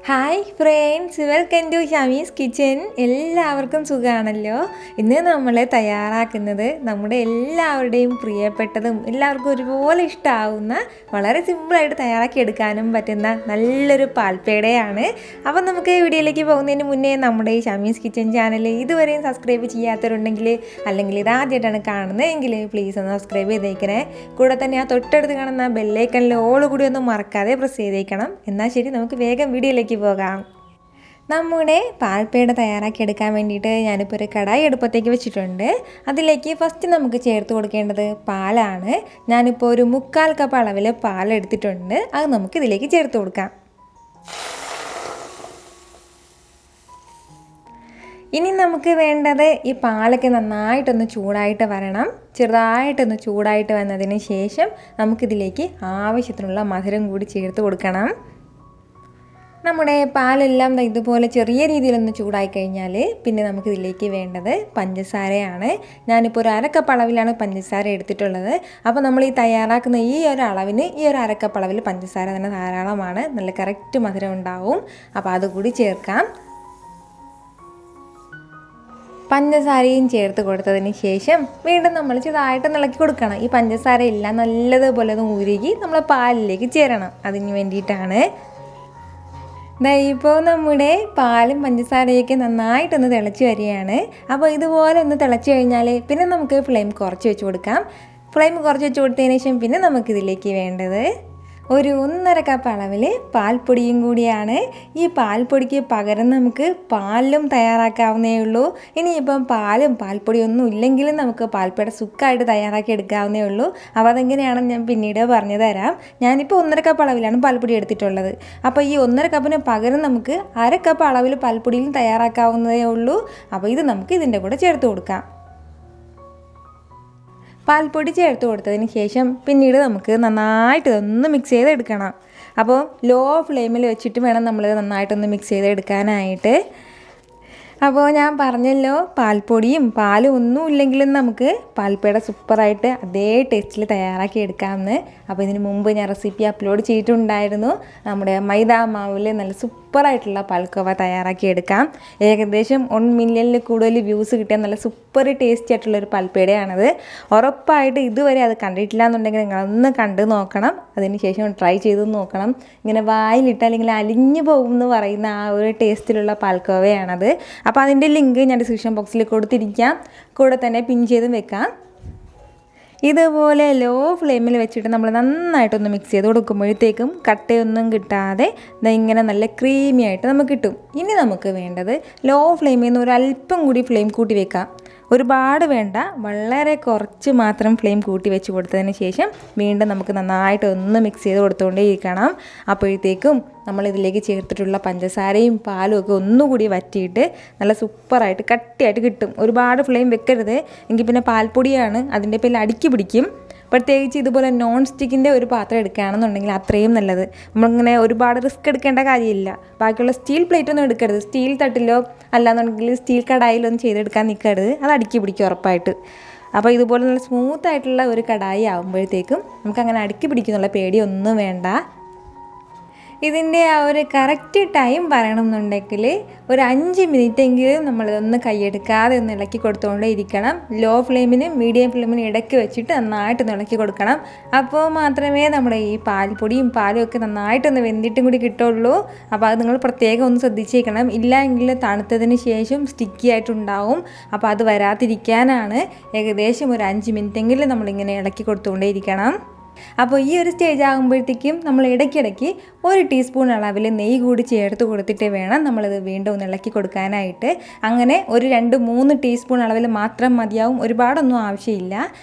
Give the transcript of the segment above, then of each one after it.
Hi friends, welcome to ഷമീസ് kitchen. എല്ലാവർക്കും സുഖമാണല്ലോ. ഇന്ന് നമ്മൾ തയ്യാറാക്കുന്നത് നമ്മുടെ എല്ലാവരുടെയും പ്രിയപ്പെട്ടതും എല്ലാവർക്കും ഒരുപോലെ ഇഷ്ടമാവുന്ന വളരെ സിമ്പിളായിട്ട് തയ്യാറാക്കി എടുക്കാനും പറ്റുന്ന നല്ലൊരു പാൽപ്പേടയാണ്. അപ്പോൾ നമുക്ക് വീഡിയോയിലേക്ക് പോകുന്നതിന് മുന്നേ നമ്മുടെ ഈ ഷമീസ് കിച്ചൻ ചാനൽ ഇതുവരെയും സബ്സ്ക്രൈബ് ചെയ്യാത്തവരുണ്ടെങ്കിൽ അല്ലെങ്കിൽ ഇതാദ്യമായിട്ടാണ് കാണുന്നതെങ്കിൽ പ്ലീസ് ഒന്ന് സബ്സ്ക്രൈബ് ചെയ്തേക്കണേ. കൂടെ തന്നെ ആ തൊട്ടടുത്ത് കാണുന്ന ബെല്ലൈക്കനിൽ ഓൾ കൂടി ഒന്നും മറക്കാതെ പ്രസ് ചെയ്തേക്കണം. എന്നാൽ ശരി, നമുക്ക് വേഗം വീഡിയോയിലേക്ക് പോകാം. നമ്മുടെ പാൽപ്പേട തയ്യാറാക്കിയെടുക്കാൻ വേണ്ടിയിട്ട് ഞാനിപ്പോൾ ഒരു കടായി അടുപ്പത്തേക്ക് വെച്ചിട്ടുണ്ട്. അതിലേക്ക് ഫസ്റ്റ് നമുക്ക് ചേർത്ത് കൊടുക്കേണ്ടത് പാലാണ്. ഞാനിപ്പോൾ ഒരു 1/4 കപ്പ് അളവിൽ പാലെടുത്തിട്ടുണ്ട്. അത് നമുക്ക് ഇതിലേക്ക് ചേർത്ത് കൊടുക്കാം. ഇനി നമുക്ക് വേണ്ടത് ഈ പാലൊക്കെ നന്നായിട്ടൊന്ന് ചൂടായിട്ട് വരണം. ചെറുതായിട്ടൊന്ന് ചൂടായിട്ട് വന്നതിന് ശേഷം നമുക്കിതിലേക്ക് ആവശ്യത്തിനുള്ള മധുരം കൂടി ചേർത്ത് കൊടുക്കണം. നമ്മുടെ പാലെല്ലാം ഇതുപോലെ ചെറിയ രീതിയിലൊന്ന് ചൂടായി കഴിഞ്ഞാൽ പിന്നെ നമുക്കിതിലേക്ക് വേണ്ടത് പഞ്ചസാരയാണ്. ഞാനിപ്പോൾ ഒരു 1/2 കപ്പ് അളവിലാണ് പഞ്ചസാര എടുത്തിട്ടുള്ളത്. അപ്പോൾ നമ്മൾ ഈ തയ്യാറാക്കുന്ന ഈ ഒരു അളവിന് ഈ ഒരു 1/2 കപ്പ് അളവിൽ പഞ്ചസാര തന്നെ ധാരാളമാണ്. നല്ല കറക്റ്റ് മധുരം ഉണ്ടാവും. അപ്പോൾ അതുകൂടി ചേർക്കാം. പഞ്ചസാരയും ചേർത്ത് കൊടുത്തതിന് ശേഷം വീണ്ടും നമ്മൾ ചെറുതായിട്ട് ഇളക്കി കൊടുക്കണം. ഈ പഞ്ചസാര എല്ലാം നല്ലതുപോലെ ഒന്ന് ഉരുകി നമ്മൾ പാലിലേക്ക് ചേരണം. അതിന് വേണ്ടിയിട്ടാണ്. ഇപ്പോൾ നമ്മുടെ പാലും പഞ്ചസാരയൊക്കെ നന്നായിട്ടൊന്ന് തിളച്ച് വരികയാണ്. അപ്പോൾ ഇതുപോലെ ഒന്ന് തിളച്ച് കഴിഞ്ഞാൽ പിന്നെ നമുക്ക് ഫ്ലെയിം കുറച്ച് വെച്ച് കൊടുക്കാം. ഫ്ലെയിം കുറച്ച് വെച്ച് കൊടുത്തതിന് ശേഷം പിന്നെ നമുക്കിതിലേക്ക് വേണ്ടത് ഒരു 1/2 കപ്പ് അളവിൽ പാൽപ്പൊടിയും കൂടിയാണ്. ഈ പാൽപ്പൊടിക്ക് പകരം നമുക്ക് പാലും തയ്യാറാക്കാവുന്നേ ഉള്ളൂ. ഇനിയിപ്പം പാലും പാൽപ്പൊടിയൊന്നും ഇല്ലെങ്കിലും നമുക്ക് പാൽപ്പേട സുക്കായിട്ട് തയ്യാറാക്കി എടുക്കാവുന്നേ ഉള്ളൂ. അപ്പോൾ അതെങ്ങനെയാണെന്ന് ഞാൻ പിന്നീട് പറഞ്ഞു തരാം. ഞാനിപ്പോൾ 1/2 കപ്പ് അളവിലാണ് പാൽപ്പൊടി എടുത്തിട്ടുള്ളത്. അപ്പോൾ ഈ 1/2 കപ്പിന് പകരം നമുക്ക് 1/2 കപ്പ് അളവിൽ പാൽപ്പൊടിയും തയ്യാറാക്കാവുന്നതേ ഉള്ളൂ. അപ്പോൾ ഇത് നമുക്ക് ഇതിൻ്റെ കൂടെ ചേർത്ത് കൊടുക്കാം. പാൽപ്പൊടി ചേർത്ത് കൊടുത്തതിന് ശേഷം പിന്നീട് നമുക്ക് നന്നായിട്ട് ഇതൊന്ന് മിക്സ് ചെയ്തെടുക്കണം. അപ്പോൾ ലോ ഫ്ലെയിമിൽ വെച്ചിട്ട് വേണം നമ്മളിത് നന്നായിട്ടൊന്ന് മിക്സ് ചെയ്തെടുക്കാനായിട്ട്. അപ്പോൾ ഞാൻ പറഞ്ഞല്ലോ, പാൽപ്പൊടിയും പാലും ഒന്നും ഇല്ലെങ്കിലും നമുക്ക് പാൽപ്പേട സൂപ്പറായിട്ട് അതേ ടേസ്റ്റിൽ തയ്യാറാക്കി എടുക്കാമെന്ന്. അപ്പോൾ ഇതിന് മുമ്പ് ഞാൻ റെസിപ്പി അപ്ലോഡ് ചെയ്തിട്ടുണ്ടായിരുന്നു. നമ്മുടെ മൈദാ മാവിൽ നല്ല സൂപ്പറായിട്ടുള്ള പാൽക്കോവ തയ്യാറാക്കി എടുക്കാം. ഏകദേശം 1 മില്യണിൽ കൂടുതൽ വ്യൂസ് കിട്ടിയ നല്ല സൂപ്പർ ടേസ്റ്റി ആയിട്ടുള്ളൊരു പാൽപ്പേടയാണത്. ഉറപ്പായിട്ട് ഇതുവരെ അത് കണ്ടിട്ടില്ല എന്നുണ്ടെങ്കിൽ നിങ്ങളൊന്ന് കണ്ടു നോക്കണം. അതിന് ശേഷം ട്രൈ ചെയ്ത് നോക്കണം. ഇങ്ങനെ വായിലിട്ടാൽ ഇങ്ങനെ അലിഞ്ഞു പോകും എന്ന് പറയുന്ന ആ ഒരു ടേസ്റ്റിലുള്ള പാൽക്കോവയാണത്. അപ്പോൾ അതിൻ്റെ ലിങ്ക് ഞാൻ ഡിസ്ക്രിപ്ഷൻ ബോക്സിൽ കൊടുത്തിരിക്കാം. കൂടെ തന്നെ പിൻ ചെയ്തും വെക്കാം. ഇതുപോലെ ലോ ഫ്ലെയിമിൽ വെച്ചിട്ട് നമ്മൾ നന്നായിട്ടൊന്ന് മിക്സ് ചെയ്ത് കൊടുക്കുമ്പോഴത്തേക്കും കട്ടയൊന്നും കിട്ടാതെ ഇങ്ങനെ നല്ല ക്രീമി ആയിട്ട് നമുക്ക് കിട്ടും. ഇനി നമുക്ക് വേണ്ടത് ലോ ഫ്ലെയിമിൽ നിന്ന് ഒരല്പം കൂടി ഫ്ലെയിം കൂട്ടി വെക്കാം. ഒരുപാട് വേണ്ട, വളരെ കുറച്ച് മാത്രം ഫ്ലെയിം കൂട്ടി വെച്ച് കൊടുത്തതിന് ശേഷം വീണ്ടും നമുക്ക് നന്നായിട്ട് ഒന്ന് മിക്സ് ചെയ്ത് കൊടുത്തുകൊണ്ടേ ഇരിക്കണം. അപ്പോഴത്തേക്കും നമ്മളിതിലേക്ക് ചേർത്തിട്ടുള്ള പഞ്ചസാരയും പാലും ഒക്കെ ഒന്നുകൂടി വറ്റിയിട്ട് നല്ല സൂപ്പറായിട്ട് കട്ടിയായിട്ട് കിട്ടും. ഒരുപാട് ഫ്ലെയിം വെക്കരുത്, എങ്കിൽ പിന്നെ പാൽപ്പൊടിയാണ് അതിൻ്റെ പേരിൽ അടുക്കി പിടിക്കും. പ്രത്യേകിച്ച് ഇതുപോലെ നോൺ സ്റ്റിക്കിൻ്റെ ഒരു പാത്രം എടുക്കുകയാണെന്നുണ്ടെങ്കിൽ അത്രയും നല്ലത്. നമ്മളിങ്ങനെ ഒരുപാട് റിസ്ക് എടുക്കേണ്ട കാര്യമില്ല. ബാക്കിയുള്ള സ്റ്റീൽ പ്ലേറ്റൊന്നും എടുക്കരുത്. സ്റ്റീൽ തട്ടിലോ അല്ലാന്നുണ്ടെങ്കിൽ സ്റ്റീൽ കടായിലൊന്നും ചെയ്തെടുക്കാൻ നിൽക്കരുത്. അത് അടുക്കി പിടിക്കും ഉറപ്പായിട്ട്. അപ്പോൾ ഇതുപോലെ നല്ല സ്മൂത്തായിട്ടുള്ള ഒരു കടായി ആകുമ്പോഴത്തേക്കും നമുക്കങ്ങനെ അടുക്കി പിടിക്കുന്നുള്ള പേടിയൊന്നും വേണ്ട. ഇതിൻ്റെ ആ ഒരു കറക്റ്റ് ടൈം പറയണമെന്നുണ്ടെങ്കിൽ ഒരു 5 മിനിറ്റെങ്കിലും നമ്മളിതൊന്ന് കൈയെടുക്കാതെ ഒന്ന് ഇളക്കി കൊടുത്തുകൊണ്ടേ ഇരിക്കണം. ലോ ഫ്ലെയിമിനും മീഡിയം ഫ്ലെയിമിനും ഇടയ്ക്ക് വെച്ചിട്ട് നന്നായിട്ടൊന്ന് ഇളക്കി കൊടുക്കണം. അപ്പോൾ മാത്രമേ നമ്മുടെ ഈ പാൽപ്പൊടിയും പാലും ഒക്കെ നന്നായിട്ടൊന്ന് വെന്തിട്ടും കൂടി കിട്ടുള്ളൂ. അപ്പോൾ അത് നിങ്ങൾ പ്രത്യേകം ഒന്ന് ശ്രദ്ധിച്ചേക്കണം. ഇല്ല എങ്കിൽ തണുത്തതിന് ശേഷം സ്റ്റിക്കി ആയിട്ടുണ്ടാവും. അപ്പോൾ അത് വരാതിരിക്കാനാണ് ഏകദേശം ഒരു 5 മിനിറ്റെങ്കിലും നമ്മളിങ്ങനെ ഇളക്കി കൊടുത്തുകൊണ്ടേ ഇരിക്കണം. അപ്പോൾ ഈ ഒരു സ്റ്റേജ് ആകുമ്പോഴത്തേക്കും നമ്മൾ ഇടയ്ക്കിടയ്ക്ക് 1 ടീസ്പൂൺ അളവിൽ നെയ്യ് കൂടി ചേർത്ത് കൊടുത്തിട്ട് വേണം നമ്മളിത് വീണ്ടും ഒന്ന് ഇളക്കി കൊടുക്കാനായിട്ട്. അങ്ങനെ ഒരു 2-3 ടീസ്പൂൺ അളവിൽ മാത്രം മതിയാവും. ഒരുപാടൊന്നും ആവശ്യമില്ല.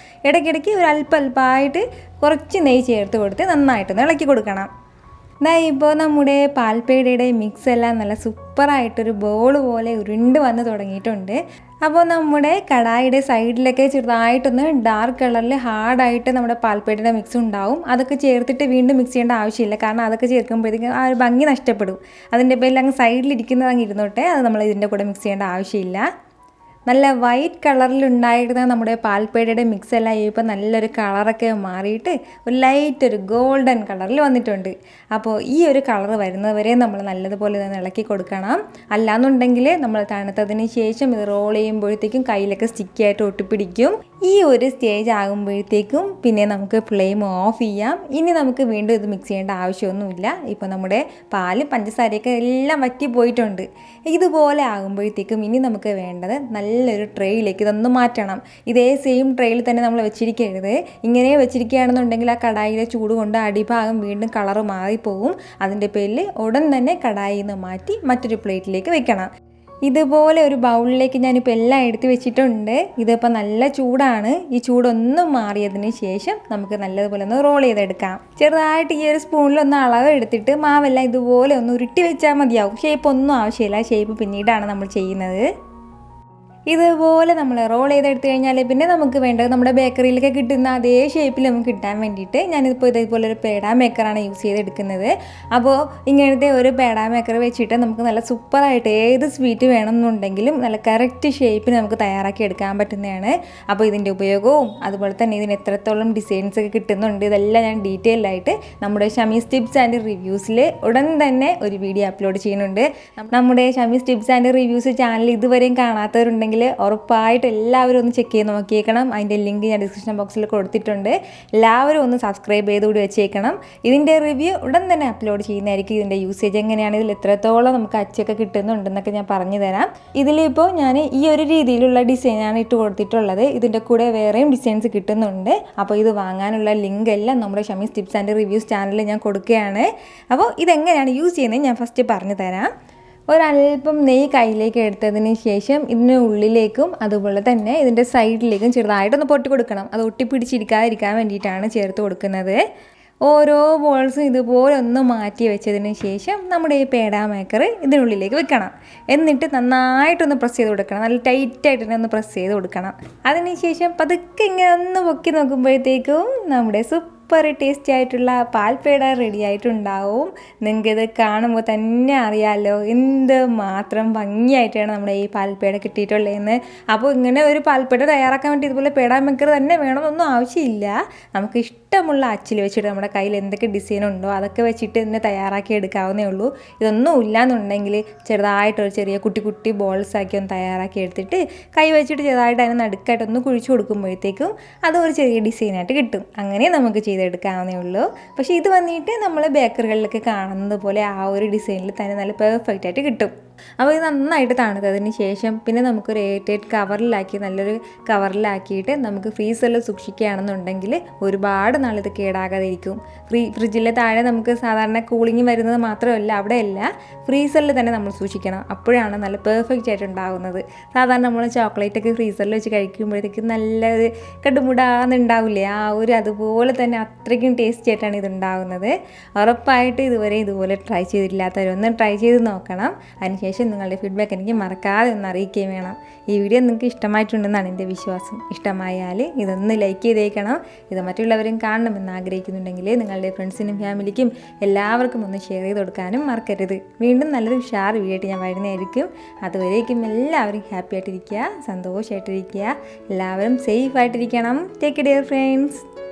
ഇടയ്ക്കിടയ്ക്ക് ഒരു അല്പമായിട്ട് കുറച്ച് നെയ്യ് ചേർത്ത് കൊടുത്ത് നന്നായിട്ടൊന്ന് ഇളക്കി കൊടുക്കണം. ഇപ്പോൾ നമ്മുടെ പാൽപ്പേടയുടെ മിക്സ് എല്ലാം നല്ല സൂപ്പറായിട്ടൊരു ബോൾ പോലെ ഉരുണ്ട് വന്ന് തുടങ്ങിയിട്ടുണ്ട്. അപ്പോൾ നമ്മുടെ കടായിയുടെ സൈഡിലൊക്കെ ചെറുതായിട്ടൊന്ന് ഡാർക്ക് കളറിൽ ഹാർഡായിട്ട് നമ്മുടെ പാൽപ്പേടയുടെ മിക്സ് ഉണ്ടാവും. അതൊക്കെ ചേർത്തിട്ട് വീണ്ടും മിക്സ് ചെയ്യേണ്ട ആവശ്യമില്ല. കാരണം അതൊക്കെ ചേർക്കുമ്പോഴത്തേക്കും ആ ഒരു ഭംഗി നഷ്ടപ്പെടും. അതിൻ്റെ പേരിൽ അങ്ങ് സൈഡിലിരിക്കുന്നത് അങ്ങ് ഇരുന്നോട്ടെ. അത് നമ്മൾ ഇതിൻ്റെ കൂടെ മിക്സ് ചെയ്യേണ്ട ആവശ്യമില്ല. നല്ല വൈറ്റ് കളറിലുണ്ടായിരുന്ന നമ്മുടെ പാൽപ്പേടയുടെ മിക്സ് എല്ലാം ഇപ്പോൾ നല്ലൊരു കളറൊക്കെ മാറിയിട്ട് ഒരു ഗോൾഡൻ കളറിൽ വന്നിട്ടുണ്ട്. അപ്പോൾ ഈ ഒരു കളർ വരുന്നത് വരെ നമ്മൾ നല്ലതുപോലെ തന്നെ ഇളക്കി കൊടുക്കണം. അല്ലാന്നുണ്ടെങ്കിൽ നമ്മൾ തണുത്തതിന് ശേഷം ഇത് റോൾ ചെയ്യുമ്പോഴത്തേക്കും കയ്യിലൊക്കെ സ്റ്റിക്കിയായിട്ട് ഒട്ടിപ്പിടിക്കും. ഈ ഒരു സ്റ്റേജ് ആകുമ്പോഴത്തേക്കും പിന്നെ നമുക്ക് ഫ്ലെയിം ഓഫ് ചെയ്യാം. ഇനി നമുക്ക് വീണ്ടും ഇത് മിക്സ് ചെയ്യേണ്ട ആവശ്യമൊന്നുമില്ല. ഇപ്പോൾ നമ്മുടെ പാലും പഞ്ചസാരയൊക്കെ എല്ലാം വറ്റി പോയിട്ടുണ്ട്. ഇതുപോലെ ആകുമ്പോഴത്തേക്കും ഇനി നമുക്ക് വേണ്ടത് നല്ലൊരു ട്രേയിലേക്ക് ഇതൊന്ന് മാറ്റണം. ഇതേ സെയിം ട്രേയിൽ തന്നെ നമ്മൾ വെച്ചിരിക്കരുത്. ഇങ്ങനെ വെച്ചിരിക്കുകയാണെന്നുണ്ടെങ്കിൽ ആ കടായിലെ ചൂട് കൊണ്ട് അടിഭാഗം വീണ്ടും കളറ് മാറിപ്പോവും. അതിൻ്റെ പേരിൽ ഉടൻ തന്നെ കടായിൽ നിന്ന് മാറ്റി മറ്റൊരു പ്ലേറ്റിലേക്ക് വെക്കണം. ഇതുപോലെ ഒരു ബൗളിലേക്ക് ഞാനിപ്പോൾ എല്ലാം എടുത്ത് വെച്ചിട്ടുണ്ട്. ഇതിപ്പോൾ നല്ല ചൂടാണ്. ഈ ചൂടൊന്നും മാറിയതിന് ശേഷം നമുക്ക് നല്ലതുപോലെ ഒന്ന് റോൾ ചെയ്തെടുക്കാം. ചെറുതായിട്ട് ഈ ഒരു സ്പൂണിലൊന്ന് അളവ് എടുത്തിട്ട് മാവെല്ലാം ഇതുപോലെ ഒന്ന് ഉരുട്ടി വെച്ചാൽ മതിയാവും. ഷേപ്പ് ഒന്നും ആവശ്യമില്ല. ഷേപ്പ് പിന്നീടാണ് നമ്മൾ ചെയ്യുന്നത്. ഇതുപോലെ നമ്മൾ റോൾ ചെയ്തെടുത്ത് കഴിഞ്ഞാൽ പിന്നെ നമുക്ക് വേണ്ടത് നമ്മുടെ ബേക്കറിയിലൊക്കെ കിട്ടുന്ന അതേ ഷേപ്പിൽ നമുക്ക് കിട്ടാൻ വേണ്ടിയിട്ട് ഞാനിപ്പോൾ ഇതേപോലെ ഒരു പേട മേക്കറാണ് യൂസ് ചെയ്തെടുക്കുന്നത്. അപ്പോൾ ഇങ്ങനത്തെ ഒരു പേട മേക്കർ വെച്ചിട്ട് നമുക്ക് നല്ല സൂപ്പറായിട്ട് ഏത് സ്വീറ്റ് വേണമെന്നുണ്ടെങ്കിലും നല്ല കറക്റ്റ് ഷേപ്പിന് നമുക്ക് തയ്യാറാക്കി എടുക്കാൻ പറ്റുന്നതാണ്. അപ്പോൾ ഇതിൻ്റെ ഉപയോഗവും അതുപോലെ തന്നെ ഇതിന് എത്രത്തോളം ഡിസൈൻസ് ഒക്കെ കിട്ടുന്നുണ്ട് ഇതെല്ലാം ഞാൻ ഡീറ്റെയിൽ ആയിട്ട് നമ്മുടെ ഷമീസ് ടിപ്സ് ആൻഡ് റിവ്യൂസിൽ ഉടൻ തന്നെ ഒരു വീഡിയോ അപ്ലോഡ് ചെയ്യുന്നുണ്ട്. നമ്മുടെ Shamees tips and reviews channel ഇതുവരെയും കാണാത്തവരുണ്ടെങ്കിൽ ഉറപ്പായിട്ട് എല്ലാവരും ഒന്ന് ചെക്ക് ചെയ്ത് നോക്കിയേക്കണം. അതിൻ്റെ ലിങ്ക് ഞാൻ ഡിസ്ക്രിപ്ഷൻ ബോക്സിൽ കൊടുത്തിട്ടുണ്ട്. എല്ലാവരും ഒന്ന് സബ്സ്ക്രൈബ് ചെയ്തുകൂടി വെച്ചേക്കണം. ഇതിൻ്റെ റിവ്യൂ ഉടൻ തന്നെ അപ്ലോഡ് ചെയ്യുന്നതായിരിക്കും. ഇതിൻ്റെ യൂസേജ് എങ്ങനെയാണ്, ഇതിൽ എത്രത്തോളം നമുക്ക് അച്ചൊക്കെ കിട്ടുന്നുണ്ടെന്നൊക്കെ ഞാൻ പറഞ്ഞു തരാം. ഇതിലിപ്പോൾ ഞാൻ ഈ ഒരു രീതിയിലുള്ള ഡിസൈനാണ് ഇട്ട് കൊടുത്തിട്ടുള്ളത്. ഇതിൻ്റെ കൂടെ വേറെയും ഡിസൈൻസ് കിട്ടുന്നുണ്ട്. അപ്പോൾ ഇത് വാങ്ങാനുള്ള ലിങ്ക് എല്ലാം നമ്മുടെ ഷമീസ് ടിപ്സ് ആൻഡ് റിവ്യൂസ് ചാനലിൽ ഞാൻ കൊടുക്കുകയാണ്. അപ്പോൾ ഇതെങ്ങനെയാണ് യൂസ് ചെയ്യുന്നത് ഞാൻ ഫസ്റ്റ് പറഞ്ഞു തരാം. ഒരല്പം നെയ്യ് കയ്യിലേക്ക് എടുത്തതിന് ശേഷം ഇതിന് ഉള്ളിലേക്കും അതുപോലെ തന്നെ ഇതിൻ്റെ സൈഡിലേക്കും ചെറുതായിട്ടൊന്ന് പൊട്ടി കൊടുക്കണം. അത് ഒട്ടിപ്പിടിച്ചിരിക്കാതിരിക്കാൻ വേണ്ടിയിട്ടാണ് ചേർത്ത് കൊടുക്കുന്നത്. ഓരോ ബോൾസും ഇതുപോലെ ഒന്ന് മാറ്റി വെച്ചതിന് ശേഷം നമ്മുടെ ഈ പേട മേക്കർ ഇതിനുള്ളിലേക്ക് വെക്കണം. എന്നിട്ട് നന്നായിട്ടൊന്ന് പ്രസ് ചെയ്ത് കൊടുക്കണം. നല്ല ടൈറ്റായിട്ട് തന്നെ ഒന്ന് പ്രസ് ചെയ്ത് കൊടുക്കണം. അതിനുശേഷം പതുക്കെ ഇങ്ങനെ ഒന്ന് പൊക്കി നോക്കുമ്പോഴത്തേക്കും നമ്മുടെ സൂപ്പർ ടേസ്റ്റി ആയിട്ടുള്ള പാൽപ്പേട റെഡി ആയിട്ടുണ്ടാവും. നിങ്ങൾക്കിത് കാണുമ്പോൾ തന്നെ അറിയാമല്ലോ എന്ത് മാത്രം ഭംഗിയായിട്ടാണ് നമ്മുടെ ഈ പാൽപ്പേട കിട്ടിയിട്ടുള്ളതെന്ന്. അപ്പോൾ ഇങ്ങനെ ഒരു പാൽപ്പേട തയ്യാറാക്കാൻ വേണ്ടി ഇതുപോലെ പേട മേക്കർ തന്നെ വേണമെന്നൊന്നും ആവശ്യമില്ല. നമുക്ക് ഇഷ്ടമുള്ള അച്ചിൽ വെച്ചിട്ട് നമ്മുടെ കയ്യിൽ എന്തൊക്കെ ഡിസൈൻ ഉണ്ടോ അതൊക്കെ വെച്ചിട്ട് ഇതിനെ തയ്യാറാക്കി എടുക്കാവുന്നേ ഉള്ളൂ. ഇതൊന്നും ഇല്ലാന്നുണ്ടെങ്കിൽ ചെറുതായിട്ടൊരു ചെറിയ കുട്ടി കുട്ടി ബോൾസാക്കി ഒന്ന് തയ്യാറാക്കി എടുത്തിട്ട് കൈ വെച്ചിട്ട് ചെറുതായിട്ട് അതിന് നടുക്കായിട്ടൊന്ന് കുഴിച്ചു കൊടുക്കുമ്പോഴത്തേക്കും അതൊരു ചെറിയ ഡിസൈനായിട്ട് കിട്ടും. അങ്ങനെ നമുക്ക് ചെയ്തെടുക്കാവുന്നേ ഉള്ളൂ. പക്ഷേ ഇത് വന്നിട്ട് നമ്മൾ ബേക്കറികളിലൊക്കെ കാണുന്നത് പോലെ ആ ഒരു ഡിസൈനിൽ തന്നെ നല്ല പെർഫെക്റ്റ് ആയിട്ട് കിട്ടും. അപ്പോൾ ഇത് നന്നായിട്ട് തണുത്തതിന് ശേഷം പിന്നെ നമുക്കൊരു എയർടൈറ്റ് കവറിലാക്കി നല്ലൊരു കവറിലാക്കിയിട്ട് നമുക്ക് ഫ്രീസറിൽ സൂക്ഷിക്കുകയാണെന്നുണ്ടെങ്കിൽ ഒരുപാട് നാളിത് കേടാകാതെ ഇരിക്കും. ഫ്രിഡ്ജിലെ താഴെ നമുക്ക് സാധാരണ കൂളിംഗ് വരുന്നത് മാത്രമല്ല, അവിടെയല്ല ഫ്രീസറിൽ തന്നെ നമ്മൾ സൂക്ഷിക്കണം. അപ്പോഴാണ് നല്ല പെർഫെക്റ്റ് ആയിട്ട് ഉണ്ടാകുന്നത്. സാധാരണ നമ്മൾ ചോക്ലേറ്റൊക്കെ ഫ്രീസറിൽ വെച്ച് കഴിക്കുമ്പോഴത്തേക്കും നല്ലൊരു കടുമുടാന്നുണ്ടാവില്ലേ, ആ ഒരു അതുപോലെ തന്നെ അത്രയ്ക്കും ടേസ്റ്റി ആയിട്ടാണ് ഇതുണ്ടാകുന്നത്. ഉറപ്പായിട്ട് ഇതുപോലെ ട്രൈ ചെയ്തിട്ടില്ലാത്തവരൊന്നും ട്രൈ ചെയ്ത് നോക്കണം. അതിനുശേഷം നിങ്ങളുടെ ഫീഡ്ബാക്ക് എനിക്ക് മറക്കാതെ ഒന്ന് അറിയിക്കുകയും വേണം. ഈ വീഡിയോ നിങ്ങൾക്ക് ഇഷ്ടമായിട്ടുണ്ടെന്നാണ് എൻ്റെ വിശ്വാസം. ഇഷ്ടമായാൽ ഇതൊന്ന് ലൈക്ക് ചെയ്തേക്കണം. ഇത് മറ്റുള്ളവരും കാണണമെന്ന് ആഗ്രഹിക്കുന്നുണ്ടെങ്കിൽ നിങ്ങളുടെ ഫ്രണ്ട്സിനും ഫാമിലിക്കും എല്ലാവർക്കും ഒന്ന് ഷെയർ ചെയ്ത് കൊടുക്കാനും മറക്കരുത്. വീണ്ടും നല്ലൊരു ഉഷാർ വീഡിയോ ആയിട്ട് ഞാൻ വരുന്നതായിരിക്കും. അതുവരേക്കും എല്ലാവരും ഹാപ്പി ആയിട്ടിരിക്കുക, സന്തോഷമായിട്ടിരിക്കുക, എല്ലാവരും സേഫ് ആയിട്ടിരിക്കണം. Take care friends.